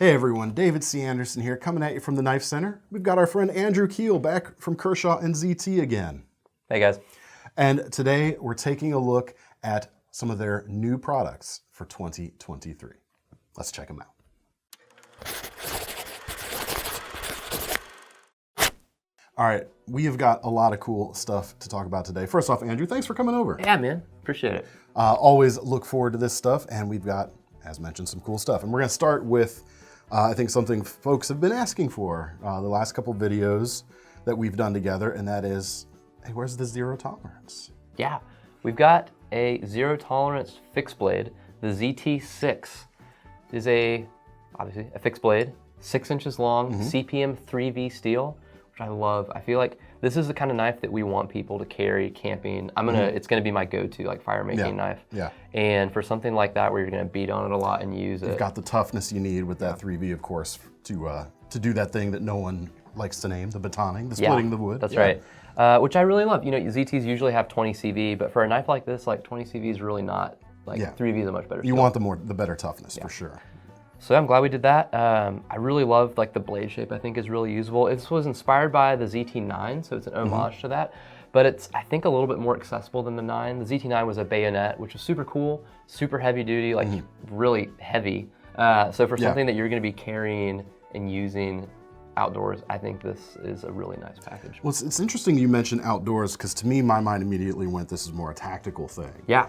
Hey everyone, David C. Anderson here, coming at you from the Knife Center. We've got our friend Andrew Keel back from Kershaw and ZT again. Hey guys. And today we're taking a look at some of their new products for 2023. Let's check them out. All right, we have got a lot of cool stuff to talk about today. First off, Andrew, thanks for coming over. Yeah, man, appreciate it. Always look forward to this stuff, and we've got, as mentioned, some cool stuff. And we're gonna start with, I think something folks have been asking for the last couple videos that we've done together, and that is, hey, where's the zero tolerance? Yeah, we've got a zero tolerance fixed blade. The ZT6 is obviously a fixed blade, 6 inches long, CPM 3V steel, which I love. I feel like this is the kind of knife that we want people to carry camping. It's gonna be my go-to like fire making knife. Yeah. And for something like that where you're gonna beat on it a lot and use it. You've got the toughness you need with that 3V, of course, to do that thing that no one likes to name, the batoning, the splitting the wood. That's right. Which I really love. You know, ZTs usually have 20 CV, but for a knife like this, like 20 CV is really not, like 3V is a much better You skill. want the better toughness, for sure. So I'm glad we did that. I really love like the blade shape. I think is really usable. This was inspired by the ZT9, so it's an homage to that. But it's, I think, a little bit more accessible than the 9. The ZT9 was a bayonet, which was super cool, super heavy duty, like really heavy. So for something that you're gonna be carrying and using outdoors, I think this is a really nice package. Well, it's interesting you mentioned outdoors, because to me, my mind immediately went, this is more a tactical thing. Yeah.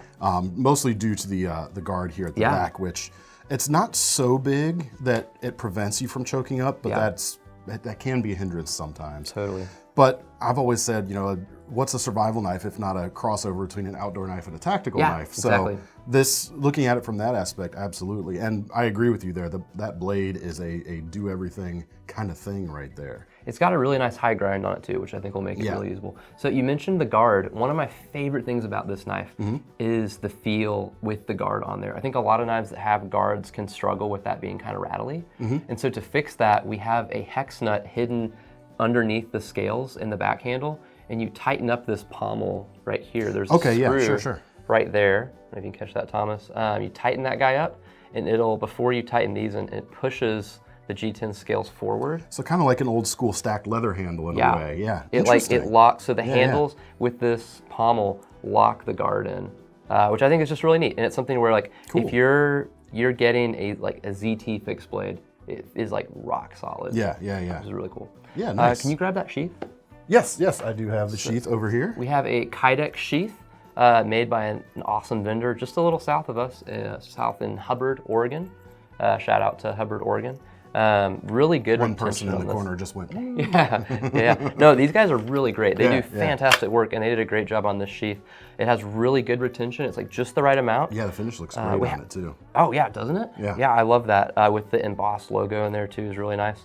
Mostly due to the guard here at the back, which it's not so big that it prevents you from choking up, but that can be a hindrance sometimes. Totally. But I've always said, you know, what's a survival knife if not a crossover between an outdoor knife and a tactical knife? Exactly. So looking at it from that aspect, absolutely. And I agree with you there. That blade is a do everything kind of thing right there. It's got a really nice high grind on it too, which I think will make it really usable. So you mentioned the guard. One of my favorite things about this knife is the feel with the guard on there. I think a lot of knives that have guards can struggle with that being kind of rattly. And so to fix that, we have a hex nut hidden underneath the scales in the back handle, and you tighten up this pommel right here. There's a screw right there. I don't know if you can catch that, Thomas. You tighten that guy up, and before you tighten these in, it pushes the G10 scales forward. So kind of like an old school stacked leather handle in a way. Yeah. It locks, so the handles with this pommel lock the guard in, which I think is just really neat. And it's something where like if you're getting a ZT fixed blade, it is like rock solid. Yeah. Which is really cool. Yeah, nice. Can you grab that sheath? Yes, I do have the sheath over here. We have a Kydex sheath made by an awesome vendor just a little south of us, south in Hubbard, Oregon. Shout out to Hubbard, Oregon. Really good. One person in the corner just went. Yeah. No, these guys are really great. They do fantastic work, and they did a great job on this sheath. It has really good retention. It's like just the right amount. Yeah, the finish looks great on it too. Oh yeah, doesn't it? Yeah, I love that with the embossed logo in there too. Is really nice.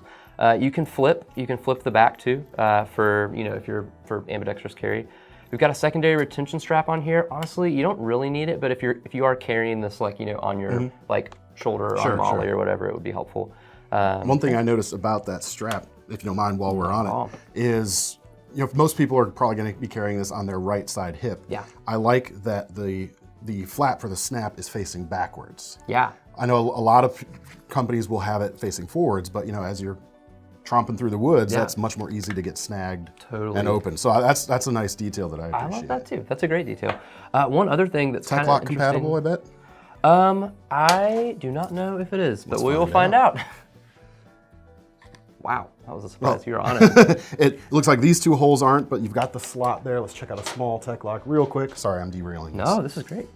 You can flip the back too for if you're for ambidextrous carry. We've got a secondary retention strap on here. Honestly, you don't really need it, but if you are carrying this on your like shoulder or on Molly or whatever, it would be helpful. One thing I noticed about that strap, if you don't mind while we're on it, is most people are probably going to be carrying this on their right side hip. Yeah. I like that the flap for the snap is facing backwards. Yeah. I know a lot of companies will have it facing forwards, but as you're tromping through the woods, that's much more easy to get snagged and open. So that's a nice detail that I appreciate. I love that too. That's a great detail. One other thing that's kind of Tech-Lock compatible, I bet? I do not know if it is, but we will find out. Wow, that was a surprise. You're on it. It looks like these two holes aren't, but you've got the slot there. Let's check out a small Tech-Lock real quick. Sorry, I'm derailing this. No, this is great.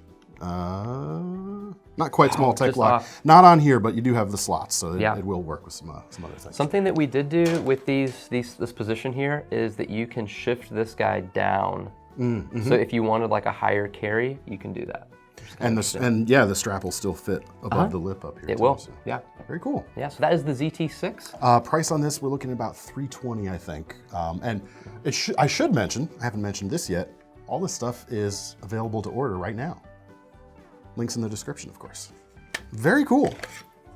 Not quite small Tech-Lock. Not on here, but you do have the slots, so it will work with some other things. Something that we did do with this position here is that you can shift this guy down. So if you wanted like a higher carry, you can do that. And the strap will still fit above the lip up here. It will. So. Yeah. Very cool. Yeah. So that is the ZT6. Price on this, we're looking at about $320, I think. And I should mention, I haven't mentioned this yet. All this stuff is available to order right now. Links in the description, of course. Very cool.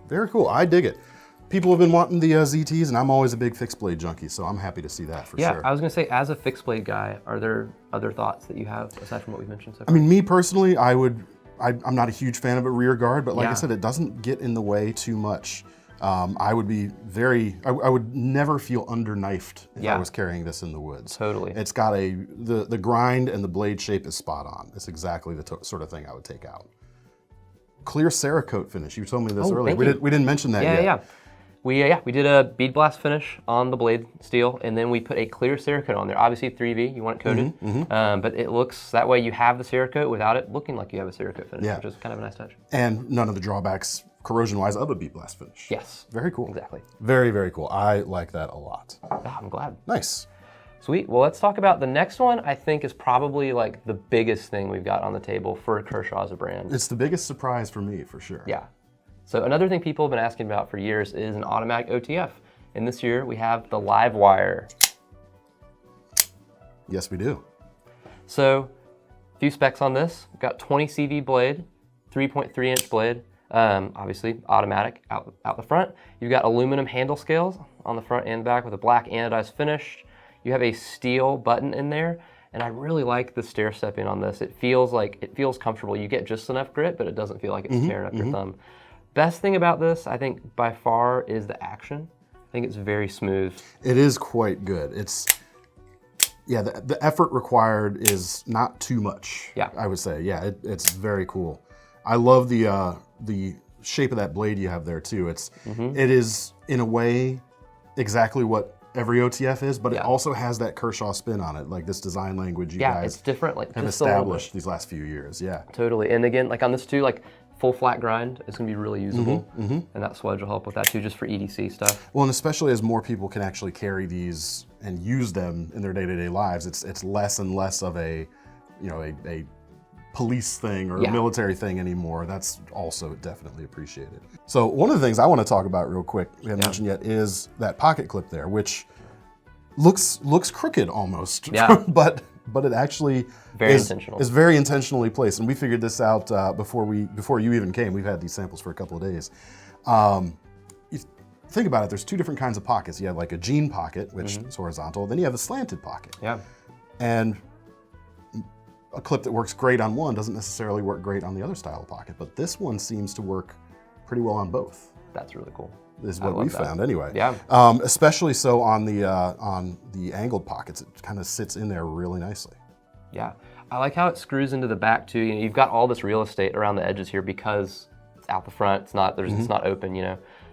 Very cool. I dig it. People have been wanting the ZTs, and I'm always a big fixed blade junkie, so I'm happy to see that for sure. Yeah, I was gonna say, as a fixed blade guy, are there other thoughts that you have aside from what we've mentioned so far? I mean, me personally, I'm not a huge fan of a rear guard, but like I said, it doesn't get in the way too much I would be I would never feel under-knifed if Yeah. I was carrying this in the woods. Totally. It's got the grind and the blade shape is spot on. It's exactly the sort of thing I would take out. Clear Cerakote finish. You told me this earlier. thank you. We didn't mention that yet. Yeah. We did a bead blast finish on the blade steel, and then we put a clear Cerakote on there. Obviously 3V, you want it coated, but it looks, that way you have the Cerakote without it looking like you have a Cerakote finish, which is kind of a nice touch. And none of the drawbacks corrosion-wise of a bead blast finish. Yes. Very cool. Exactly. Very, very cool. I like that a lot. I'm glad. Nice. Sweet. Well, let's talk about the next one. I think is probably like the biggest thing we've got on the table for Kershaw as a brand. It's the biggest surprise for me, for sure. Yeah. So another thing people have been asking about for years is an automatic OTF. And this year we have the Livewire. Yes, we do. So a few specs on this. We've got 20 CV blade, 3.3 inch blade, obviously automatic out the front. You've got aluminum handle scales on the front and back with a black anodized finish. You have a steel button in there. And I really like the stair stepping on this. It feels comfortable. You get just enough grip, but it doesn't feel like it's tearing up your thumb. Best thing about this, I think by far, is the action. I think it's very smooth. It is quite good. The effort required is not too much. Yeah. I would say. Yeah, it's very cool. I love the shape of that blade you have there too. It is in a way exactly what every OTF is, but it also has that Kershaw spin on it, like this design language you guys it's different. Like have established these last few years. Yeah. Totally. And again, like on this too, like full flat grind is going to be really usable, and that swedge will help with that too, just for EDC stuff. Well, and especially as more people can actually carry these and use them in their day-to-day lives, it's less and less of a police thing or a military thing anymore. That's also definitely appreciated. So one of the things I want to talk about real quick, we haven't mentioned yet, is that pocket clip there, which looks crooked almost. Yeah. but it actually is very intentionally placed. And we figured this out before you even came. We've had these samples for a couple of days. You think about it, there's two different kinds of pockets. You have like a jean pocket, which is horizontal, then you have a slanted pocket. Yeah. And a clip that works great on one doesn't necessarily work great on the other style of pocket, but this one seems to work pretty well on both. That's really cool. Is what we found anyway. Yeah. Especially so on the angled pockets, it kind of sits in there really nicely. Yeah, I like how it screws into the back too. You've got all this real estate around the edges here because it's out the front. It's not it's not open,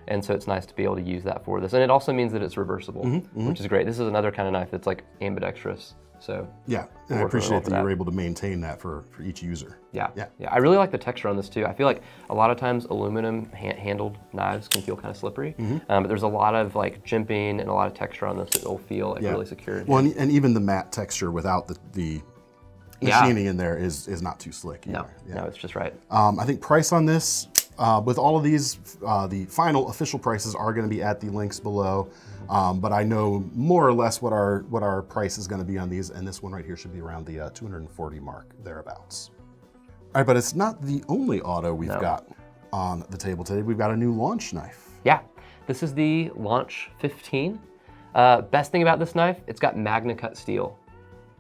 and so it's nice to be able to use that for this. And it also means that it's reversible, which is great. This is another kind of knife that's like ambidextrous. So yeah, and I appreciate that you're able to maintain that for each user. Yeah. I really like the texture on this too. I feel like a lot of times aluminum handled knives can feel kind of slippery, but there's a lot of like jimping and a lot of texture on this that will feel like really secure. Well, and even the matte texture without the machining in there is not too slick either. No, it's just right. I think price on this, with all of these, the final official prices are going to be at the links below. But I know more or less what our price is going to be on these, and this one right here should be around the 240 mark, thereabouts. All right, but it's not the only auto we've got on the table today. We've got a new launch knife. Yeah, this is the Launch 15. Best thing about this knife, it's got MagnaCut steel.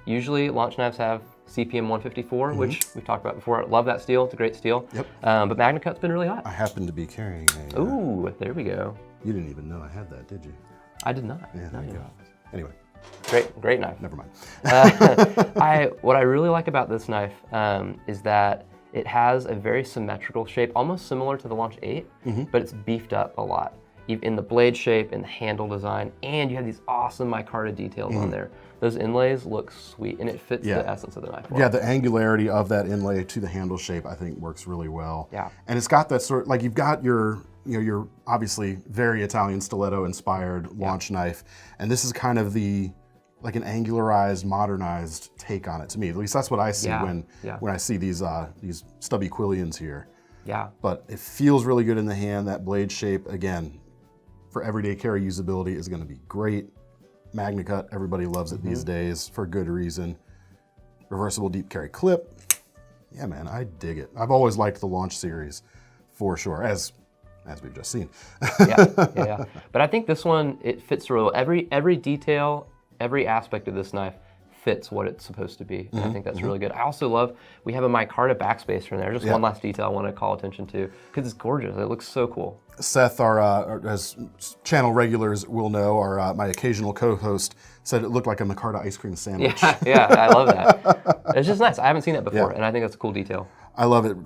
Usually launch knives have CPM 154, which we've talked about before. Love that steel, it's a great steel. Yep. But MagnaCut's been really hot. I happen to be carrying a... Ooh, there we go. You didn't even know I had that, did you? I did not. Yeah, thank God. Anyway. Great knife. Never mind. What I really like about this knife is that it has a very symmetrical shape, almost similar to the Launch 8, but it's beefed up a lot. In the blade shape, in the handle design, and you have these awesome micarta details on there. Those inlays look sweet, and it fits the essence of the knife well. Yeah, the angularity of that inlay to the handle shape, I think, works really well. Yeah. And it's got that sort, like you've got your obviously very Italian stiletto-inspired launch knife, and this is kind of like an angularized, modernized take on it to me. At least that's what I see when I see these stubby Quillians here. Yeah. But it feels really good in the hand. That blade shape, again, for everyday carry usability is going to be great. MagnaCut, everybody loves it these days for good reason. Reversible deep carry clip. Yeah, man, I dig it. I've always liked the Launch series for sure, as we've just seen. But I think this one, it fits real. Every detail, every aspect of this knife fits what it's supposed to be. And I think that's really good. I also love, we have a micarta backspacer in there. Just one last detail I want to call attention to, because it's gorgeous. It looks so cool. Seth, as channel regulars will know, my occasional co-host, said it looked like a micarta ice cream sandwich. Yeah, I love that. It's just nice. I haven't seen that before, and I think that's a cool detail. I love it.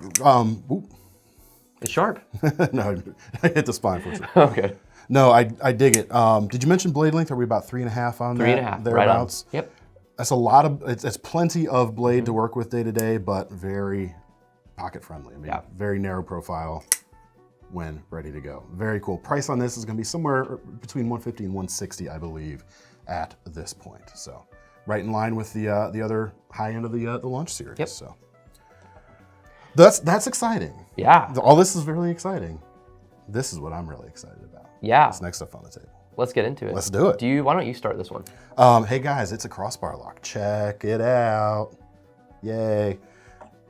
It's sharp. No, I hit the spine for sure. Okay. No, I dig it. Did you mention blade length? Are we about 3.5 on that? 3.5, thereabouts? right on. Yep. That's a lot of, it's plenty of blade to work with day to day, but very pocket friendly. I mean, very narrow profile when ready to go. Very cool. Price on this is going to be somewhere between $150 and $160, I believe, at this point. So right in line with the other high end of the launch series. Yep. So that's exciting. Yeah. All this is really exciting. This is what I'm really excited about. Yeah. What's next up on the table? Let's get into it. Let's do it. Why don't you start this one? Hey guys, it's a crossbar lock. Check it out. Yay.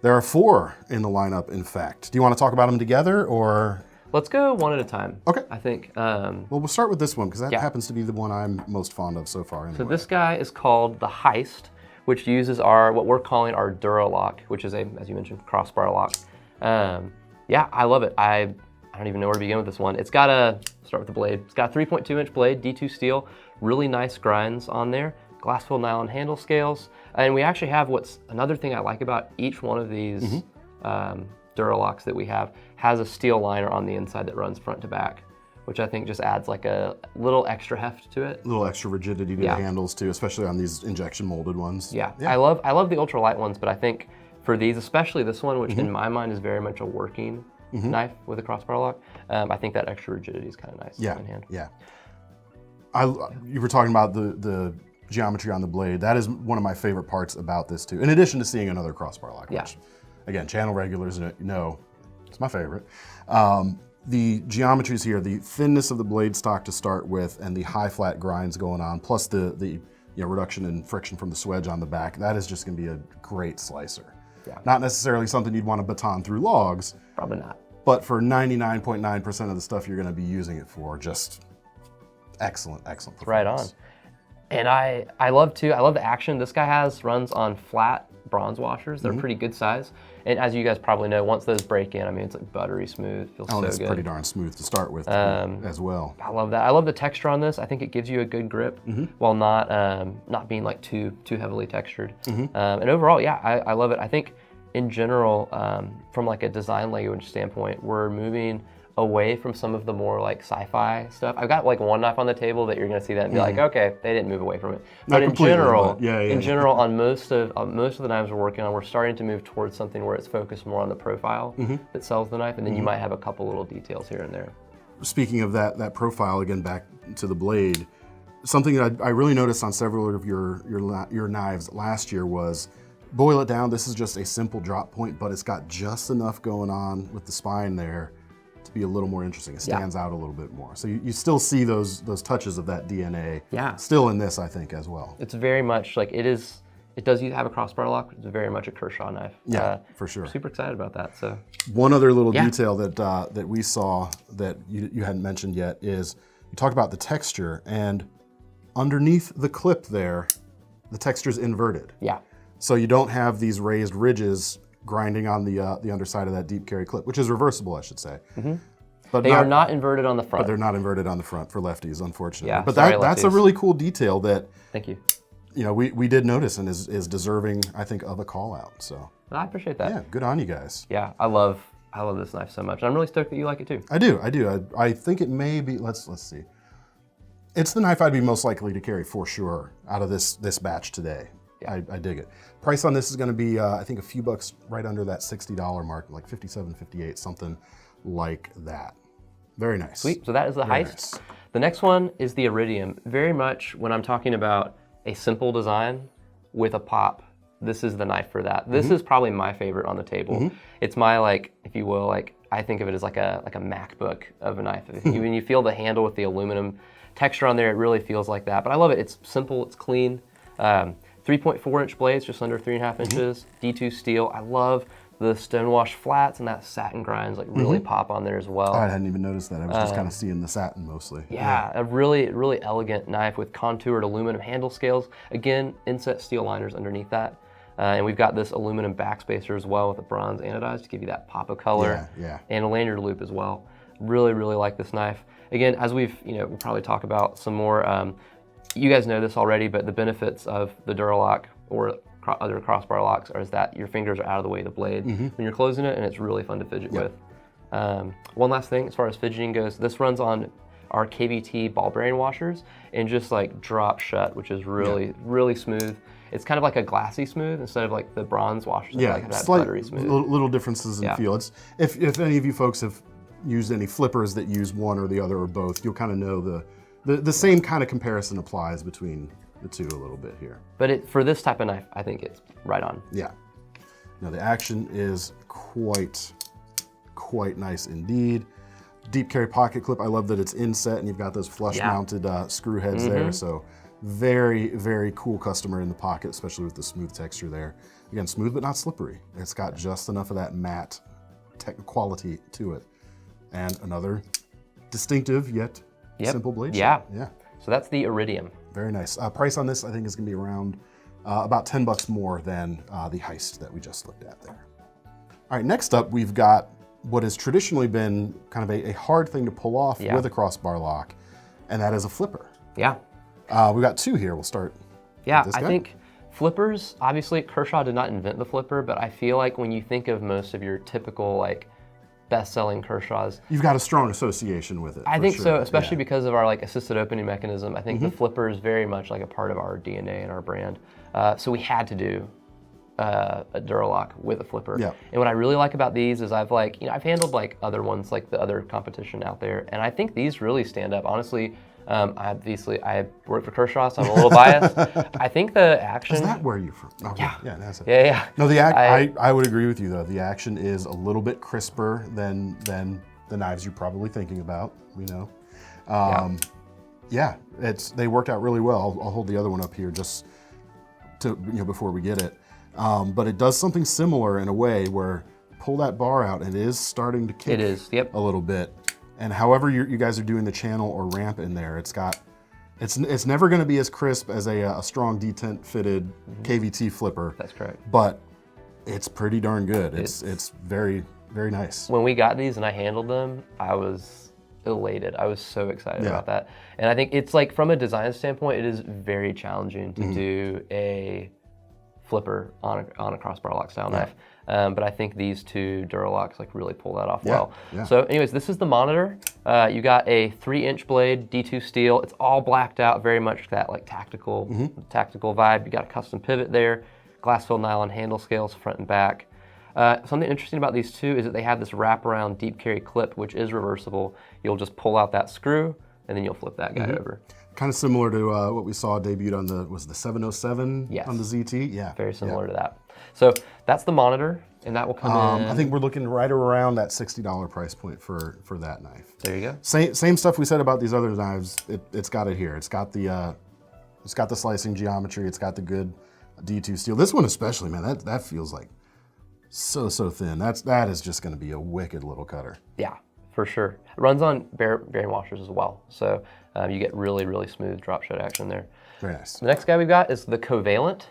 There are 4 in the lineup, in fact. Do you want to talk about them together, or? Let's go one at a time. Okay. I think. Well, we'll start with this one, because that happens to be the one I'm most fond of so far. Anyway. So this guy is called the Heist, which uses what we're calling our Duralock, which is as you mentioned, crossbar lock. Yeah, I love it. I don't even know where to begin with this one. It's got start with the blade. It's got a 3.2-inch blade, D2 steel, really nice grinds on there, glass fill nylon handle scales, and we actually have another thing I like about each one of these Duralocks that we have has a steel liner on the inside that runs front to back, which I think just adds like a little extra heft to it. A little extra rigidity to the handles too, especially on these injection molded ones. Yeah. I love the ultralight ones, but I think for these, especially this one, which in my mind is very much a working knife with a crossbar lock, I think that extra rigidity is kind of nice in hand. Yeah. You were talking about the geometry on the blade. That is one of my favorite parts about this too, in addition to seeing another crossbar lock, which, again, channel regulars know it's my favorite. The geometries here, the thinness of the blade stock to start with, and the high flat grinds going on, plus the reduction in friction from the swedge on the back, that is just going to be a great slicer. Yeah. Not necessarily something you'd want to baton through logs. Probably not. But for 99.9% of the stuff you're going to be using it for, just excellent performance. Right on. And I love the action this guy runs on flat bronze washers. They're pretty good size. And as you guys probably know, once those break in, I mean, it's like buttery smooth. Feels so good. It's pretty darn smooth to start with as well. I love that. I love the texture on this. I think it gives you a good grip while not being like too heavily textured. And overall, I love it. I think in general, from like a design language standpoint, we're moving away from some of the more like sci-fi stuff. I've got like one knife on the table that you're gonna see that and be like, okay, they didn't move away from it. But in general, on most of the knives we're working on, we're starting to move towards something where it's focused more on the profile that sells the knife, and then you might have a couple little details here and there. Speaking of that profile, again, back to the blade, something that I really noticed on several of your knives last year was, boil it down, this is just a simple drop point, but it's got just enough going on with the spine there to be a little more interesting. It stands out a little bit more. So you still see those touches of that DNA still in this, I think, as well. It's very much like it does have a crossbar lock, but it's very much a Kershaw knife. Yeah, for sure. Super excited about that. So one other little detail that we saw that you hadn't mentioned yet is you talked about the texture, and underneath the clip there, the texture's inverted. Yeah. So you don't have these raised ridges grinding on the underside of that deep carry clip, which is reversible, I should say. But they are not inverted on the front. But they're not inverted on the front for lefties, unfortunately. Yeah, but that's a really cool detail that thank you. We did notice and is deserving, I think, of a call out. So I appreciate that. Yeah, good on you guys. Yeah, I love this knife so much. I'm really stoked that you like it too. I do. I think it may be. Let's see. It's the knife I'd be most likely to carry for sure out of this batch today. Yeah. I dig it. Price on this is going to be, I think, a few bucks right under that $60 mark, like $57, $58, something like that. Very nice. Sweet. So that is the Heist. Nice. The next one is the Iridium. Very much when I'm talking about a simple design with a pop, this is the knife for that. This is probably my favorite on the table. It's my, like, if you will, like, I think of it as like a MacBook of a knife. When you feel the handle with the aluminum texture on there, it really feels like that. But I love it. It's simple. It's clean. 3.4-inch blades, just under 3.5 inches. D2 steel. I love The stonewash flats and that satin grinds like really pop on there as well. I hadn't even noticed that. I was just kind of seeing the satin mostly. Yeah, a really, really elegant knife with contoured aluminum handle scales. Again, inset steel liners underneath that. And we've got this aluminum backspacer as well with a bronze anodized to give you that pop of color. Yeah. And a lanyard loop as well. Really, really like this knife. Again, as we've, we'll probably talk about some more, you guys know this already, but the benefits of the Duralock or other crossbar locks is that your fingers are out of the way of the blade when you're closing it, and it's really fun to fidget with. One last thing, as far as fidgeting goes, this runs on our KVT ball bearing washers and just like drop shut, which is really, really smooth. It's kind of like a glassy smooth instead of like the bronze washers. Yeah, like that slight buttery smooth. little differences in feel. It's, if any of you folks have used any flippers that use one or the other or both, you'll kind of know the same kind of comparison applies between the two a little bit here. But for this type of knife, I think it's right on. Yeah. Now the action is quite nice indeed. Deep carry pocket clip. I love that it's inset and you've got those flush mounted screw heads there. So very, very cool customer in the pocket, especially with the smooth texture there. Again, smooth but not slippery. It's got just enough of that matte quality to it. And another distinctive yet simple blade shape. Yeah. So that's the Iridium. Very nice. Price on this, I think, is going to be around about $10 more than the Heist that we just looked at there. All right, next up, we've got what has traditionally been kind of a hard thing to pull off with a crossbar lock, and that is a flipper. Yeah. We've got two here. We'll start Yeah, with this I guy. think flippers, obviously, Kershaw did not invent the flipper, but I feel like when you think of most of your typical, like, best-selling Kershaws. You've got a strong association with it. I think so, especially because of our like assisted opening mechanism. I think the flipper is very much like a part of our DNA and our brand. So we had to do a Duralock with a flipper. Yeah. And what I really like about these is I've handled like other ones, like the other competition out there, and I think these really stand up. Honestly, obviously I work for Kershaw, so I'm a little biased. I think the action. Is that where you're from? Okay. Yeah. That's it. Yeah. No, I would agree with you though. The action is a little bit crisper than the knives you're probably thinking about. They worked out really well. I'll hold the other one up here just to before we get it. But it does something similar in a way where pull that bar out and it is starting to kick a little bit. And however you guys are doing the channel or ramp in there, it's never going to be as crisp as a strong detent fitted KVT flipper. That's correct. But it's pretty darn good. It's very, very nice. When we got these and I handled them, I was elated. I was so excited about that. And I think it's like from a design standpoint, it is very challenging to do a flipper on a crossbar lock style knife. But I think these two Duralocks like really pull that off well. Yeah. So anyways, this is the monitor. You got a 3-inch blade, D2 steel. It's all blacked out, very much that like tactical vibe. You got a custom pivot there, glass-filled nylon handle scales front and back. Something interesting about these two is that they have this wraparound deep carry clip, which is reversible. You'll just pull out that screw and then you'll flip that guy over. Kind of similar to what we saw debuted on the 707 on the ZT? Yeah. Very similar to that. So that's the monitor, and that will come in. I think we're looking right around that $60 price point for that knife. There you go. Same stuff we said about these other knives. It's got it here. It's got the slicing geometry. It's got the good D2 steel. This one especially, man, that feels like so thin. That is just going to be a wicked little cutter. Yeah, for sure. It runs on bearing washers as well, so you get really, really smooth drop shot action there. Very nice. The next guy we've got is the Covalent.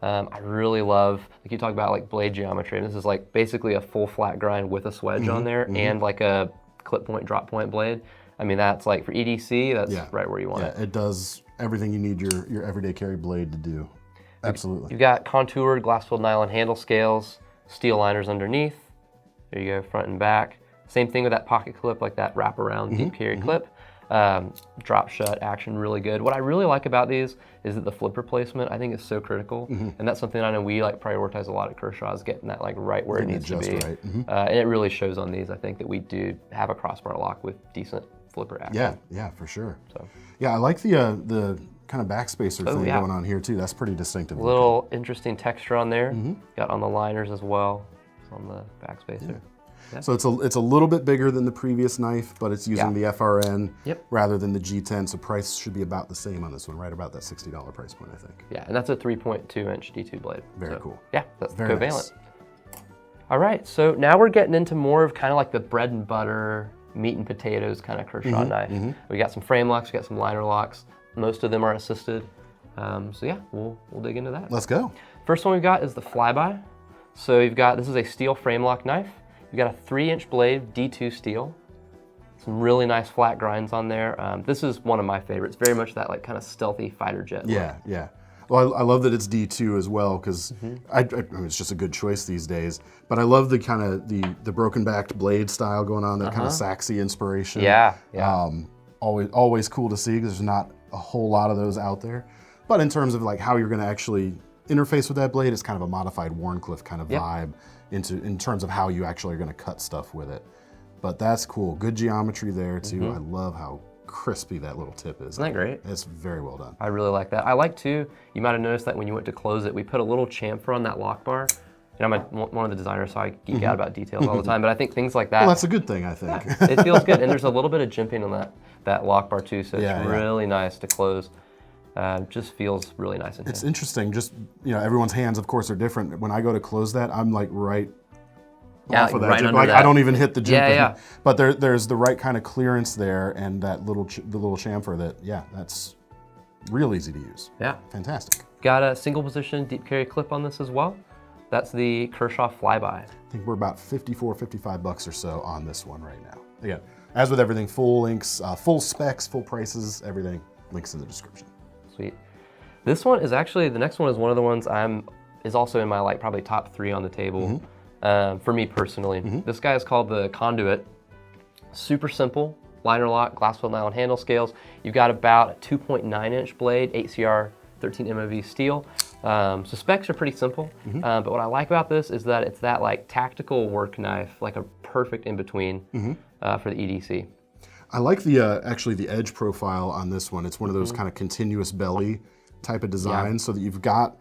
I really love, like you talk about like blade geometry, and this is like basically a full flat grind with a swedge on there and like a clip point, drop point blade. I mean, that's like for EDC, that's right where you want it. Yeah, it does everything you need your everyday carry blade to do. Absolutely. You've got contoured glass-filled nylon handle scales, steel liners underneath. There you go, front and back. Same thing with that pocket clip, like that wraparound deep carry clip. Drop shut action, really good. What I really like about these is that the flipper placement, I think, is so critical, and that's something I know we like prioritize a lot at Kershaw, is getting that like right where it needs to be. Right. And it really shows on these. I think that we do have a crossbar lock with decent flipper action. Yeah, for sure. So yeah, I like the kind of backspacer thing going on here too. That's pretty distinctive. Little interesting texture on there. Got on the liners as well. It's on the backspacer. Yeah. So it's a little bit bigger than the previous knife, but it's using the FRN rather than the G10, so price should be about the same on this one, right about that $60 price point, I think. Yeah, and that's a 3.2-inch D2 blade. Very cool. Yeah, that's Very Covalent. nice. All right, so now we're getting into more of kind of like the bread and butter, meat and potatoes kind of Kershaw knife. We got some frame locks, we got some liner locks. Most of them are assisted. So yeah, we'll dig into that. Let's go. First one we've got is the Flyby. So you've got, this is a steel frame lock knife. You've got a 3-inch blade, D2 steel. Some really nice flat grinds on there. This is one of my favorites. Very much that like kind of stealthy fighter jet look. Yeah, yeah. Well, I love that it's D2 as well, because I mean, it's just a good choice these days. But I love the kind of the broken backed blade style going on, that kind of Saxy inspiration. Yeah, yeah. Always cool to see, because there's not a whole lot of those out there. But in terms of like how you're going to actually interface with that blade, it's kind of a modified Wharncliffe kind of vibe in terms of how you actually are going to cut stuff with it. But that's cool. Good geometry there too. I love how crispy that little tip is. Isn't that great? It's very well done. I really like that. I like too, you might have noticed that when you went to close it, we put a little chamfer on that lock bar. And I'm one of the designers, so I geek out about details all the time, but I think things like that. Well, that's a good thing, I think. Yeah, it feels good, and there's a little bit of jimping on that lock bar too, so it's really nice to close. Just feels really nice. It's interesting, just, you know, everyone's hands, of course, are different. When I go to close that, I'm like right off of that. Right under like that. I don't even hit the jimping. Yeah. But there's the right kind of clearance there, and that the little chamfer that's real easy to use. Yeah. Fantastic. Got a single position deep carry clip on this as well. That's the Kershaw Flyby. I think we're about $55 or so on this one right now. Again, as with everything, full links, full specs, full prices, everything, links in the description. Sweet. This one is actually, the next one is one of the ones is also in my like probably top 3 on the table for me personally. This guy is called the Conduit. Super simple, liner lock, glass filled nylon handle scales. You've got about a 2.9-inch blade, 8CR 13 MOV steel. So specs are pretty simple, but what I like about this is that it's that like tactical work knife, like a perfect in-between for the EDC. I like the actually the edge profile on this one. It's one of those kind of continuous belly type of designs, so that you've got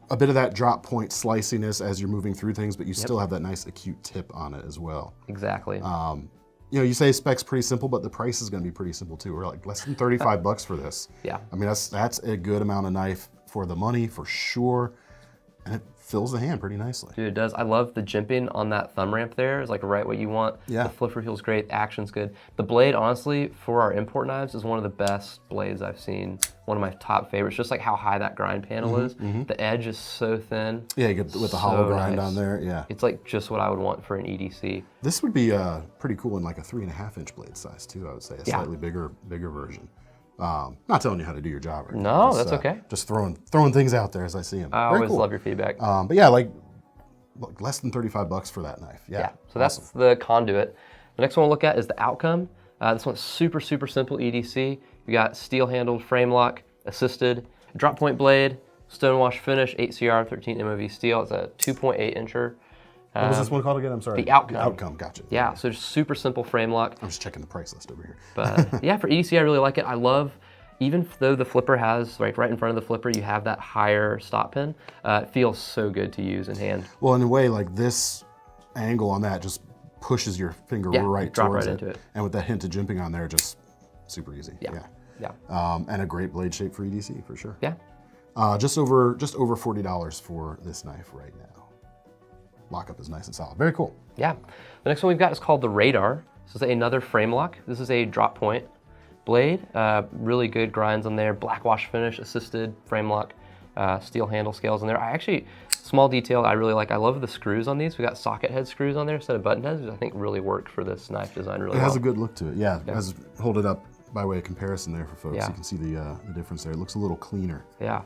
a bit of that drop point sliciness as you're moving through things, but you still have that nice acute tip on it as well. Exactly. You know, you say specs pretty simple, but the price is going to be pretty simple too. We're like less than $35 for this. Yeah. I mean, that's a good amount of knife for the money, for sure. And it fills the hand pretty nicely. Dude, it does. I love the jimping on that thumb ramp there. It's like right what you want. Yeah. The flipper feels great. The action's good. The blade, honestly, for our import knives, is one of the best blades I've seen. One of my top favorites. Just like how high that grind panel is. The edge is so thin. Yeah, you get with the hollow grind nice on there. Yeah. It's like just what I would want for an EDC. This would be pretty cool in like a 3.5-inch blade size too, I would say. A slightly bigger version. Not telling you how to do your job. No, that's okay. Just throwing things out there as I see them. I always love your feedback. But yeah, like less than $35 for that knife. Yeah. So that's the Conduit. The next one we'll look at is the Outcome. This one's super simple EDC. You got steel handled frame lock, assisted, drop point blade, stonewash finish, 8CR 13 MOV steel. It's a 2.8 incher. What was this one called again? I'm sorry. The Outcome. The Outcome, gotcha. Yeah, so just super simple frame lock. I'm just checking the price list over here. But yeah, for EDC, I really like it. I love, even though the flipper has, right in front of the flipper, you have that higher stop pin. It feels so good to use in hand. Well, in a way, like this angle on that just pushes your finger right towards it. Into it. And with that hint of jimping on there, just super easy. Yeah. And a great blade shape for EDC, for sure. Yeah. Just over $40 for this knife right now. Lockup is nice and solid. Very cool. Yeah. The next one we've got is called the Radar. This is another frame lock. This is a drop point blade. Really good grinds on there. Black wash finish, assisted frame lock, steel handle scales in there. Small detail I really like. I love the screws on these. We got socket head screws on there instead of button heads, which I think really work for this knife design really well. It has a good look to it. Yeah. Hold it up by way of comparison there for folks. Yeah. You can see the difference there. It looks a little cleaner. Yeah.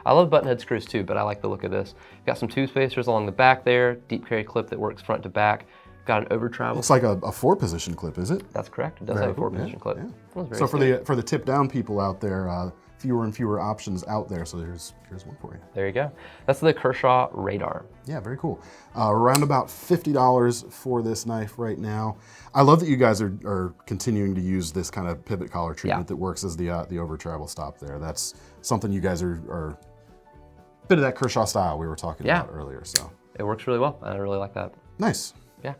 I love button head screws too, but I like the look of this. Got some tube spacers along the back there, deep carry clip that works front to back. Got an over travel. Looks like a 4-position clip, is it? That's correct. It does have a 4-position clip. Yeah. So for the tip down people out there, fewer and fewer options out there. So here's one for you. There you go. That's the Kershaw Radar. Yeah, very cool. Around about $50 for this knife right now. I love that you guys are continuing to use this kind of pivot collar treatment that works as the over travel stop there. That's something you guys are a bit of that Kershaw style we were talking about earlier. So it works really well. I really like that. Nice. Yeah.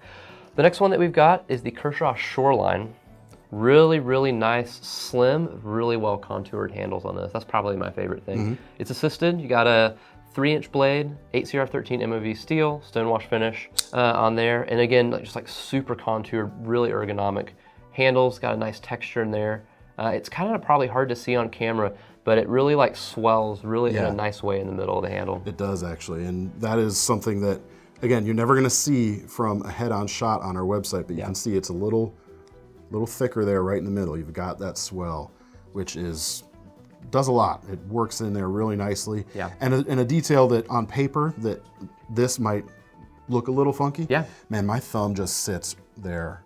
The next one that we've got is the Kershaw Shoreline. Really nice, slim, really well contoured handles on this. That's probably my favorite thing. It's assisted. You got a 3-inch blade, 8CR13 MOV steel, stonewash finish on there. And again, just like super contoured, really ergonomic. Handles, got a nice texture in there. It's kind of probably hard to see on camera, but it really like swells really in a nice way in the middle of the handle. It does actually, and that is something that, again, you're never gonna see from a head-on shot on our website, but you can see it's a little thicker there right in the middle. You've got that swell, which does a lot. It works in there really nicely. Yeah. And a detail that on paper that this might look a little funky. Yeah. Man, my thumb just sits there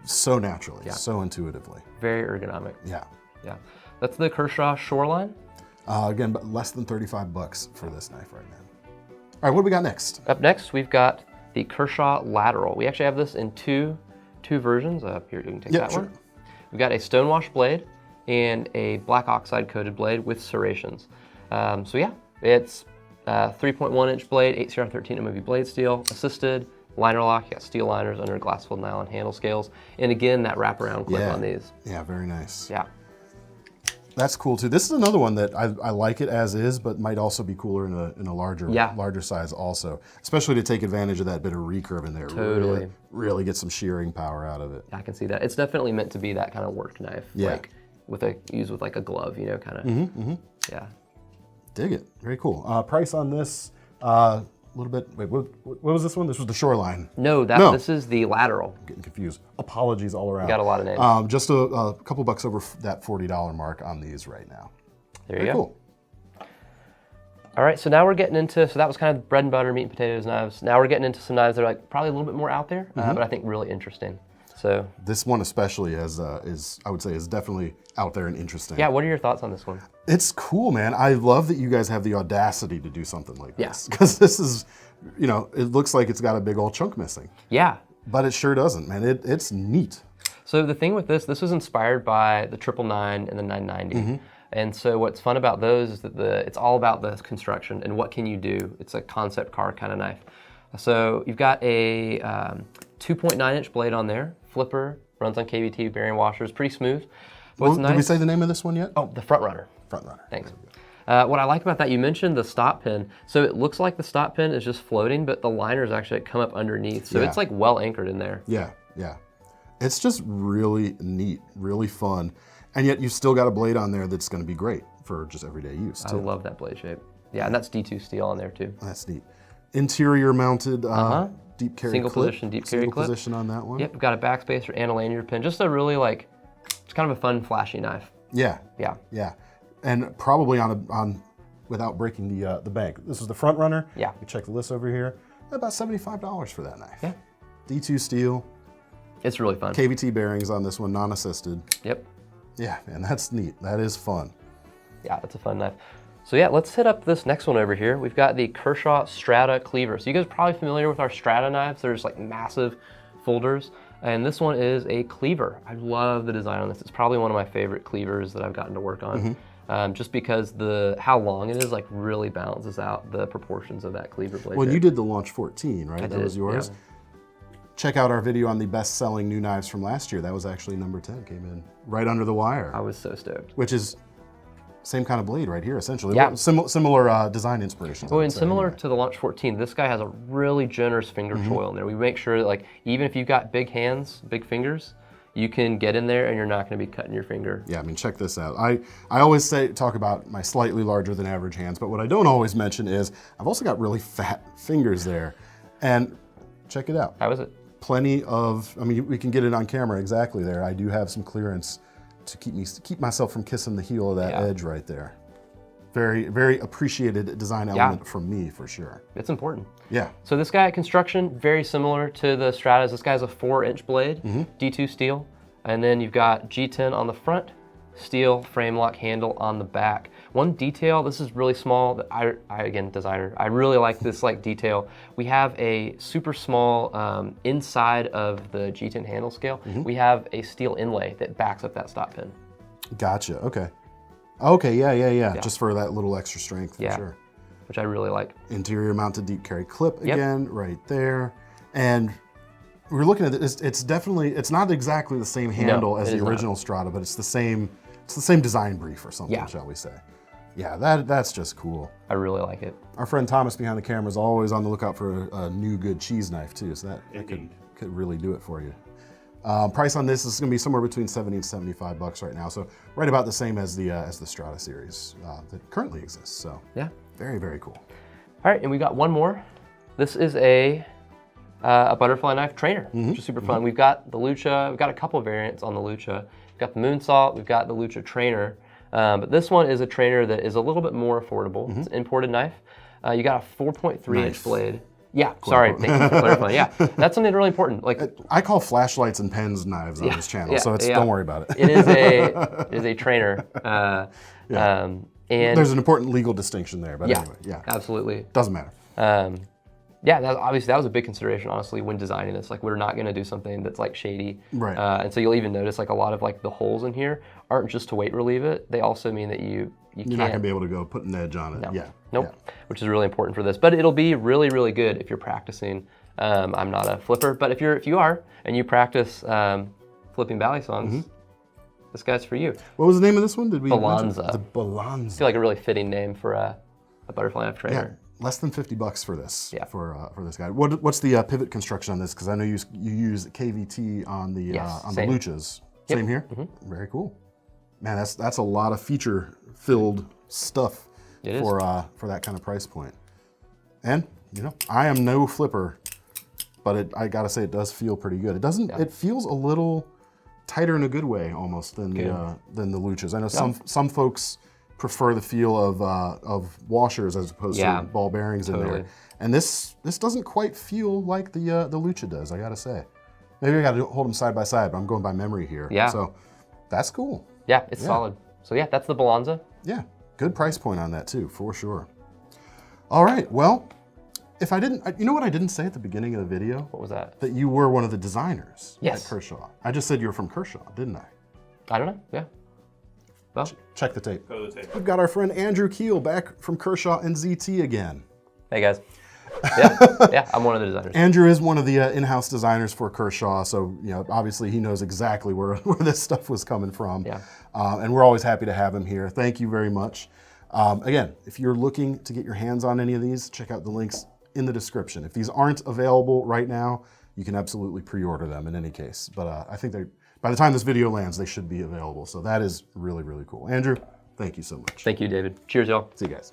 so naturally, so intuitively. Very ergonomic. Yeah. Yeah. That's the Kershaw Shoreline. Again, but less than $35 for this knife right now. All right, what do we got next? Up next, we've got the Kershaw Lateral. We actually have this in two versions. Up here, you can take that one. We've got a stonewash blade and a black oxide coated blade with serrations. So yeah, it's 3.1-inch blade, 8CR13 MOV blade steel, assisted, liner lock. You got steel liners under glass-filled nylon handle scales. And again, that wraparound clip on these. Yeah, very nice. Yeah. That's cool too. This is another one that I like it as is, but might also be cooler in a larger size also, especially to take advantage of that bit of recurve in there. Totally. Really get some shearing power out of it. I can see that. It's definitely meant to be that kind of work knife. Yeah. Like used with like a glove, you know, kind of. Yeah. Dig it. Very cool. Price on this, a little bit. Wait, what was this one? This was the Shoreline. No, this is the Lateral. Getting confused. Apologies all around. You got a lot of names. Just a couple bucks over that $40 mark on these right now. There you go. Cool. All right, so now we're getting into, so that was kind of bread and butter, meat and potatoes knives. Now we're getting into some knives that are like probably a little bit more out there, but I think really interesting. So this one especially is I would say is definitely out there and interesting. Yeah, what are your thoughts on this one? It's cool, man. I love that you guys have the audacity to do something like this. Yeah. Because this is, you know, it looks like it's got a big old chunk missing. Yeah. But it sure doesn't, man. It's neat. So the thing with this was inspired by the 999 and the 990. And so what's fun about those is that it's all about the construction and what can you do. It's a concept car kind of knife. So you've got a 2.9-inch blade on there, flipper, runs on KVT, bearing washers, pretty smooth. What's nice, did we say the name of this one yet? Oh, the Frontrunner. Frontrunner. Thanks. What I like about that, you mentioned the stop pin. So it looks like the stop pin is just floating, but the liners actually come up underneath. So it's like well anchored in there. Yeah, yeah. It's just really neat, really fun. And yet you've still got a blade on there that's gonna be great for just everyday use too. I love that blade shape. Yeah, and that's D2 steel on there too. That's neat. Interior mounted deep carry Single clip. position deep carry clip. Single position on that one. Yep, we've got a backspacer and a lanyard pin. Just a really like, it's kind of a fun, flashy knife. Yeah. Yeah. Yeah. And probably on without breaking the bank. This is the Frontrunner. Yeah. You check the list over here. About $75 for that knife. Yeah. D2 steel. It's really fun. KVT bearings on this one, non-assisted. Yep. Yeah, man, that's neat. That is fun. Yeah, it's a fun knife. So yeah, let's hit up this next one over here. We've got the Kershaw Strata Cleaver. So you guys are probably familiar with our Strata knives. They're just like massive folders. And this one is a cleaver. I love the design on this. It's probably one of my favorite cleavers that I've gotten to work on. Just because how long it is like really balances out the proportions of that cleaver blade. Well, you did the Launch 14, right? That was yours? Yeah. Check out our video on the best-selling new knives from last year. That was actually number 10, came in right under the wire. I was so stoked. Which is same kind of blade right here, essentially. Yeah. Similar design inspirations. Well, and similar to the Launch 14, this guy has a really generous finger choil in there. We make sure that like, even if you've got big hands, big fingers, you can get in there and you're not gonna be cutting your finger. Yeah, I mean, check this out. I always talk about my slightly larger than average hands, but what I don't always mention is I've also got really fat fingers there. And check it out. How is it? Plenty of, I mean, we can get it on camera exactly there. I do have some clearance to keep myself from kissing the heel of that edge right there. Very, very appreciated design element from me, for sure. It's important. Yeah. So this guy at construction, very similar to the Stratas. This guy's a 4-inch blade, D2 steel. And then you've got G10 on the front, steel frame lock handle on the back. One detail, this is really small, that I again, designer, I really like this like detail. We have a super small, inside of the G10 handle scale, we have a steel inlay that backs up that stop pin. Gotcha, okay. Okay, yeah. Just for that little extra strength, for sure. Which I really like. Interior mounted deep carry clip again, right there. And we're looking at it, it's not exactly the same handle as the original Strata, but it's the same design brief or something, shall we say. Yeah, that's just cool. I really like it. Our friend Thomas behind the camera is always on the lookout for a new good cheese knife too, so that could really do it for you. Price on this is going to be somewhere between $70 and $75 right now, so right about the same as the Strata series that currently exists. So yeah, very, very cool. All right, and we got one more. This is a butterfly knife trainer, which is super fun. We've got the Lucha. We've got a couple of variants on the Lucha. We've got the Moonsault. We've got the Lucha trainer. But this one is a trainer that is a little bit more affordable. It's an imported knife. You got a 4.3-inch blade. Yeah, sorry, thank you for clarifying. Yeah, that's something really important. Like I call flashlights and pens knives on this channel, so don't worry about it. It is a trainer. And there's an important legal distinction there, but anyway, absolutely. Doesn't matter. Yeah, obviously that was a big consideration, honestly, when designing this. Like, we're not going to do something that's like shady, right? And so you'll even notice like a lot of like the holes in here aren't just to weight relieve it; they also mean that you're not going to be able to go put an edge on it. No. Yeah, nope. Yeah. Which is really important for this. But it'll be really, really good if you're practicing. I'm not a flipper, but if you are and you practice flipping Balisongs, this guy's for you. What was the name of this one? Did we Balanza. The Balanza. I feel like a really fitting name for a butterfly knife trainer. Yeah. Less than $50 for this. Yeah. For this guy. What's the pivot construction on this? Because I know you use KVT on the Luchas. Yep. Same here. Very cool. Man, that's a lot of feature-filled stuff for that kind of price point. And I am no flipper, but I gotta say it does feel pretty good. It doesn't. It feels a little tighter in a good way almost than the Luchas. I know some folks prefer the feel of washers as opposed to ball bearings in there. And this doesn't quite feel like the Lucha does, I gotta say. Maybe I gotta hold them side by side, but I'm going by memory here. Yeah. So that's cool. Yeah, it's solid. So yeah, that's the Balanza. Yeah, good price point on that too, for sure. All right, well, if I didn't, you know what I didn't say at the beginning of the video? What was that? That you were one of the designers at Kershaw. I just said you were from Kershaw, didn't I? I don't know, yeah. Well, check the tape. We've got our friend Andrew Keel back from Kershaw and ZT again. Hey guys. Yeah, I'm one of the designers. Andrew is one of the in-house designers for Kershaw, so obviously he knows exactly where this stuff was coming from. Yeah. And we're always happy to have him here. Thank you very much. Again, if you're looking to get your hands on any of these, check out the links in the description. If these aren't available right now, you can absolutely pre-order them in any case. But I think by the time this video lands, they should be available. So that is really, really cool. Andrew, thank you so much. Thank you, David. Cheers, y'all. See you guys.